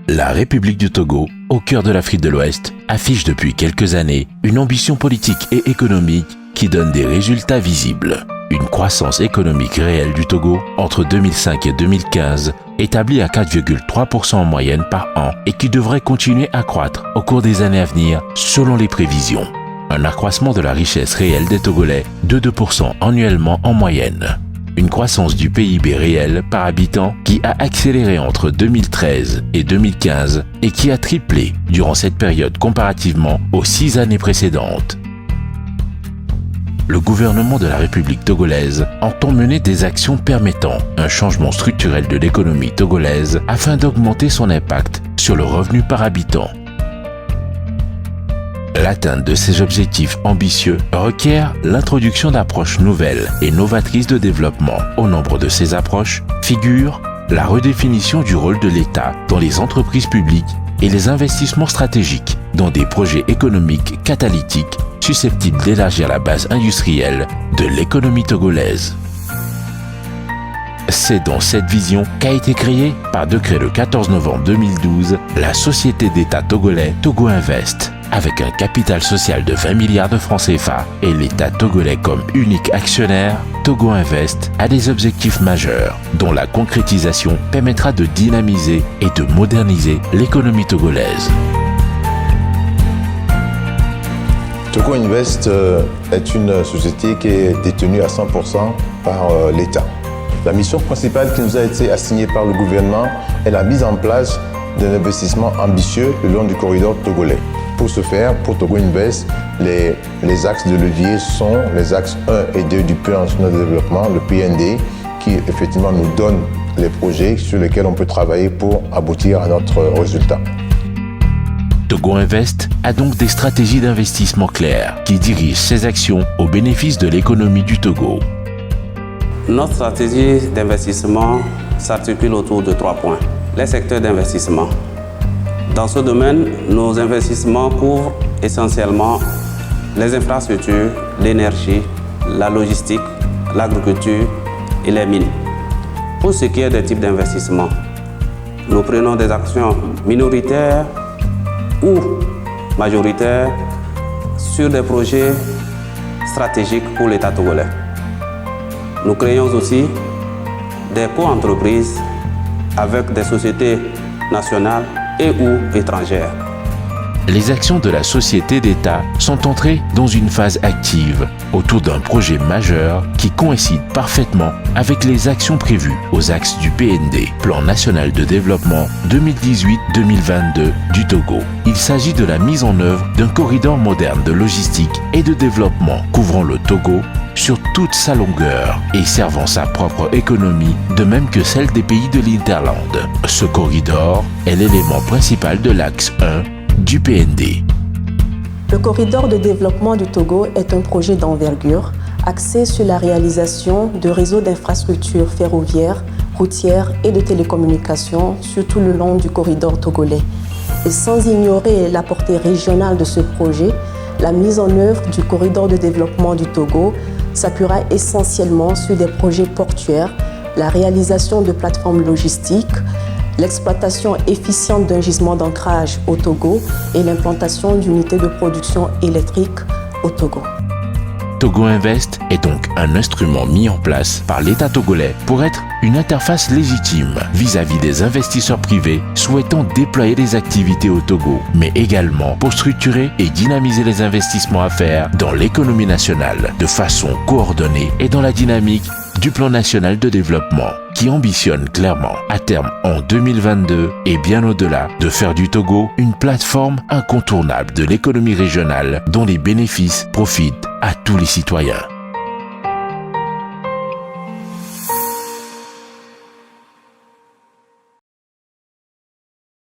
La République du Togo, au cœur de l'Afrique de l'Ouest, affiche depuis quelques années une ambition politique et économique qui donne des résultats visibles. Une croissance économique réelle du Togo entre 2005 et 2015 établie à 4,3% en moyenne par an et qui devrait continuer à croître au cours des années à venir selon les prévisions. Un accroissement de la richesse réelle des Togolais de 2% annuellement en moyenne. Une croissance du PIB réel par habitant qui a accéléré entre 2013 et 2015 et qui a triplé durant cette période comparativement aux 6 années précédentes. Le gouvernement de la République togolaise entend mener des actions permettant un changement structurel de l'économie togolaise afin d'augmenter son impact sur le revenu par habitant. L'atteinte de ces objectifs ambitieux requiert l'introduction d'approches nouvelles et novatrices de développement. Au nombre de ces approches figure la redéfinition du rôle de l'État dans les entreprises publiques et les investissements stratégiques dans des projets économiques catalytiques susceptibles d'élargir la base industrielle de l'économie togolaise. C'est dans cette vision qu'a été créée, par décret le 14 novembre 2012, la société d'État togolais Togo Invest, avec un capital social de 20 milliards de francs CFA et l'État togolais comme unique actionnaire. Togo Invest a des objectifs majeurs, dont la concrétisation permettra de dynamiser et de moderniser l'économie togolaise. Togo Invest est une société qui est détenue à 100% par l'État. La mission principale qui nous a été assignée par le gouvernement est la mise en place d'un investissement ambitieux le long du corridor togolais. Pour ce faire, pour Togo Invest, les axes de levier sont les axes 1 et 2 du plan national de développement, le PND, qui effectivement nous donne les projets sur lesquels on peut travailler pour aboutir à notre résultat. Togo Invest a donc des stratégies d'investissement claires qui dirigent ses actions au bénéfice de l'économie du Togo. Notre stratégie d'investissement s'articule autour de 3 points. Les secteurs d'investissement. Dans ce domaine, nos investissements couvrent essentiellement les infrastructures, l'énergie, la logistique, l'agriculture et les mines. Pour ce qui est des types d'investissements, nous prenons des actions minoritaires ou majoritaires sur des projets stratégiques pour l'État togolais. Nous créons aussi des co-entreprises avec des sociétés nationales et ou étrangères. Les actions de la société d'État sont entrées dans une phase active autour d'un projet majeur qui coïncide parfaitement avec les actions prévues aux axes du PND, Plan national de développement 2018-2022 du Togo. Il s'agit de la mise en œuvre d'un corridor moderne de logistique et de développement couvrant le Togo sur toute sa longueur et servant sa propre économie de même que celle des pays de l'Hinterland. Ce corridor est l'élément principal de l'axe 1 du PND. Le corridor de développement du Togo est un projet d'envergure axé sur la réalisation de réseaux d'infrastructures ferroviaires, routières et de télécommunications sur tout le long du corridor togolais. Et sans ignorer la portée régionale de ce projet, la mise en œuvre du corridor de développement du Togo s'appuiera essentiellement sur des projets portuaires, la réalisation de plateformes logistiques, l'exploitation efficiente d'un gisement d'ancrage au Togo et l'implantation d'unités de production électrique au Togo. Togo Invest est donc un instrument mis en place par l'État togolais pour être une interface légitime vis-à-vis des investisseurs privés souhaitant déployer des activités au Togo, mais également pour structurer et dynamiser les investissements à faire dans l'économie nationale de façon coordonnée et dans la dynamique du Plan national de développement qui ambitionne clairement à terme en 2022 et bien au-delà de faire du Togo une plateforme incontournable de l'économie régionale dont les bénéfices profitent à tous les citoyens.